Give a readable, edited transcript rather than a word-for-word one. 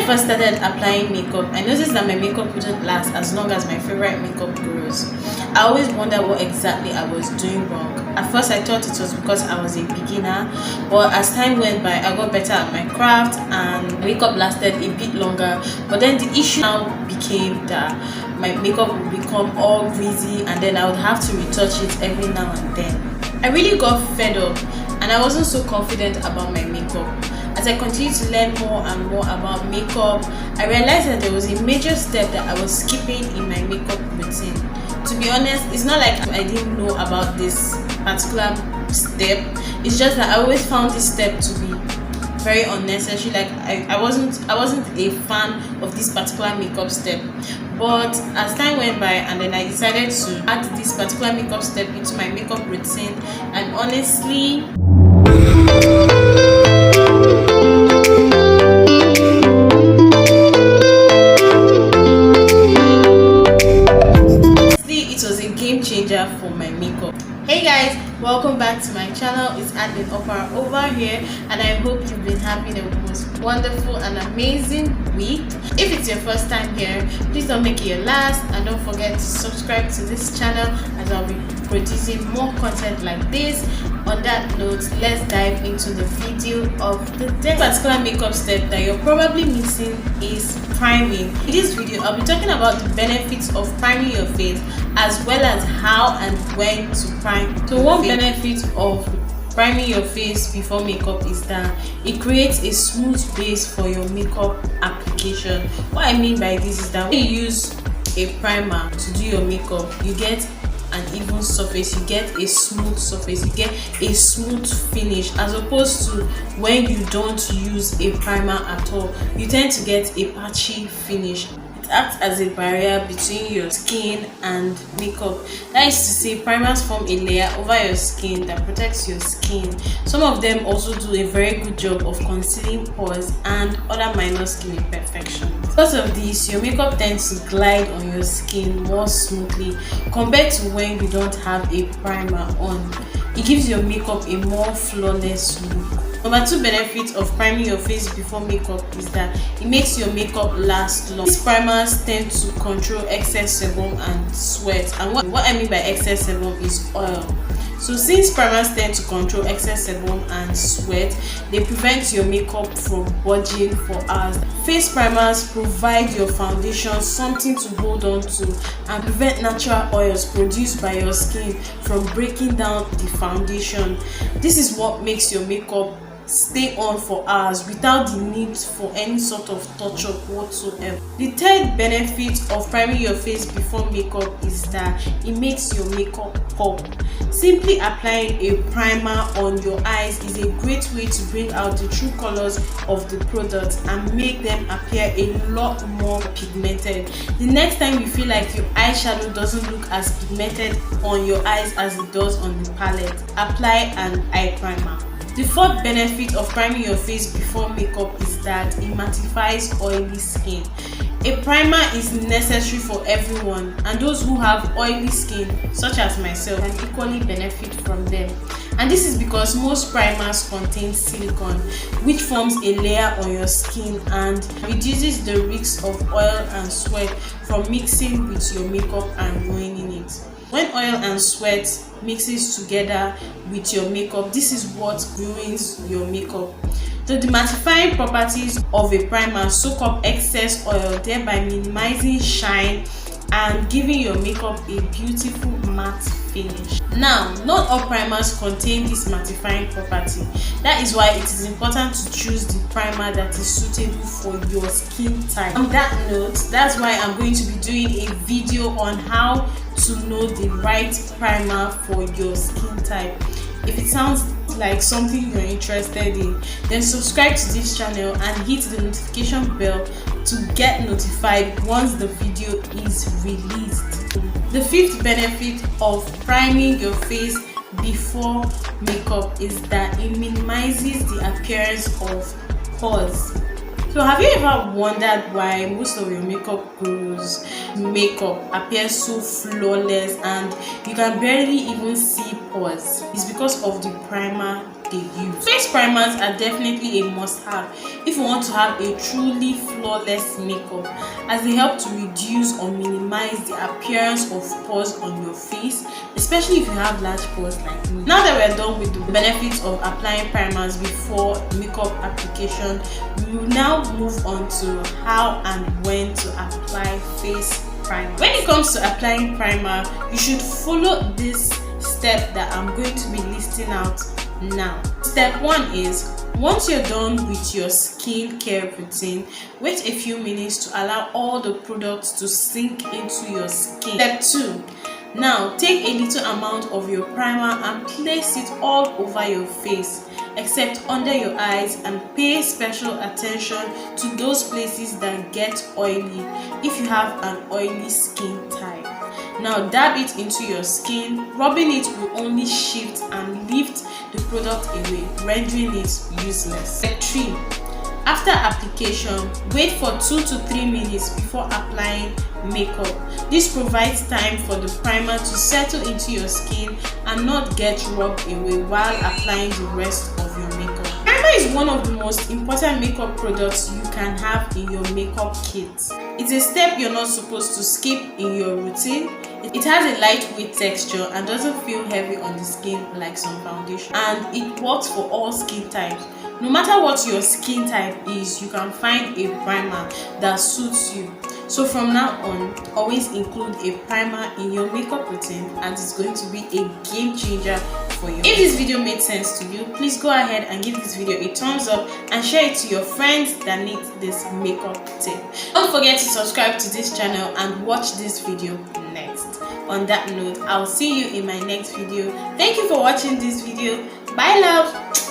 I first started applying makeup, I noticed that my makeup wouldn't last as long as my favorite makeup gurus. I always wondered what exactly I was doing wrong. At first I thought it was because I was a beginner, but as time went by I got better at my craft and makeup lasted a bit longer. But then the issue now became that my makeup would become all greasy and then I would have to retouch it every now and then. I really got fed up and I wasn't so confident about my makeup. As I continued to learn more and more about makeup, I realized that there was a major step that I was skipping in my makeup routine. To be honest, it's not like I didn't know about this particular step. It's just that I always found this step to be very unnecessary. Like I wasn't a fan of this particular makeup step. But as time went by and then I decided to add this particular makeup step into my makeup routine, and honestly, it was a game changer for my makeup. Hey guys, welcome back to my channel. It's Admin Opera over here, and I hope you've been having a most wonderful and amazing week. If it's your first time here, please don't make it your last, and don't forget to subscribe to this channel as I'll be producing more content like this. On that note, let's dive into the video of the day. The particular makeup step that you're probably missing is priming. In this video, I'll be talking about the benefits of priming your face as well as how and when to prime. So one benefit of priming your face before makeup is that it creates a smooth base for your makeup application. What I mean by this is that when you use a primer to do your makeup, you get an even surface, you get a smooth surface, you get a smooth finish, as opposed to when you don't use a primer at all, you tend to get a patchy finish. It acts as a barrier between your skin and makeup. That is to say, primers form a layer over your skin that protects your skin. Some of them also do a very good job of concealing pores and other minor skin imperfections. Because of this, your makeup tends to glide on your skin more smoothly compared to when you don't have a primer on. It gives your makeup a more flawless look. Number 2 benefit of priming your face before makeup is that it makes your makeup last long. These primers tend to control excess sebum and sweat, and what I mean by excess sebum is oil. So since primers tend to control excess sebum and sweat, they prevent your makeup from budging for hours. Face primers provide your foundation something to hold on to and prevent natural oils produced by your skin from breaking down the foundation. This is what makes your makeup stay on for hours without the need for any sort of touch-up whatsoever. The third benefit of priming your face before makeup is that it makes your makeup pop. Simply applying a primer on your eyes is a great way to bring out the true colors of the product and make them appear a lot more pigmented. The next time you feel like your eyeshadow doesn't look as pigmented on your eyes as it does on the palette, apply an eye primer. The fourth benefit of priming your face before makeup is that it mattifies oily skin. A primer is necessary for everyone, and those who have oily skin, such as myself, can equally benefit from them. And this is because most primers contain silicone, which forms a layer on your skin and reduces the risk of oil and sweat from mixing with your makeup and ruining it. When oil and sweat mixes together with your makeup, this is what ruins your makeup. So the mattifying properties of a primer soak up excess oil, thereby minimizing shine and giving your makeup a beautiful matte finish. Now, not all primers contain this mattifying property. That is why it is important to choose the primer that is suitable for your skin type. On that note, that's why I'm going to be doing a video on how to know the right primer for your skin type. If it sounds like something you're interested in, then subscribe to this channel and hit the notification bell to get notified once the video is released. The fifth benefit of priming your face before makeup is that it minimizes the appearance of pores. So have you ever wondered why most of your makeup gurus makeup appears so flawless and you can barely even see pores? It's because of the primer they use. Face primers are definitely a must-have if you want to have a truly flawless makeup, as they help to reduce or minimize the appearance of pores on your face, especially if you have large pores like me. Now that we're done with the benefits of applying primers before makeup application, we will now move on to how and when to apply face primer. When it comes to applying primer, you should follow this step that I'm going to be listing out now. Step 1 is, once you're done with your skincare routine, wait a few minutes to allow all the products to sink into your skin. Step 2, now take a little amount of your primer and place it all over your face, except under your eyes, and pay special attention to those places that get oily if you have an oily skin type. Now dab it into your skin. Rubbing it will only shift and lift the product away, rendering it useless. Step 3. After application, wait for 2 to 3 minutes before applying makeup. This provides time for the primer to settle into your skin and not get rubbed away while applying the rest of your makeup. Primer is one of the most important makeup products you can have in your makeup kit. It's a step you're not supposed to skip in your routine. It has a lightweight texture and doesn't feel heavy on the skin like some foundation, and it works for all skin types. No matter what your skin type is, you can find a primer that suits you. So from now on, always include a primer in your makeup routine, and it's going to be a game changer for you. If this video made sense to you, please go ahead and give this video a thumbs up and share it to your friends that need this makeup tip. Don't forget to subscribe to this channel and watch this video next. On that note, I'll see you in my next video. Thank you for watching this video. Bye love.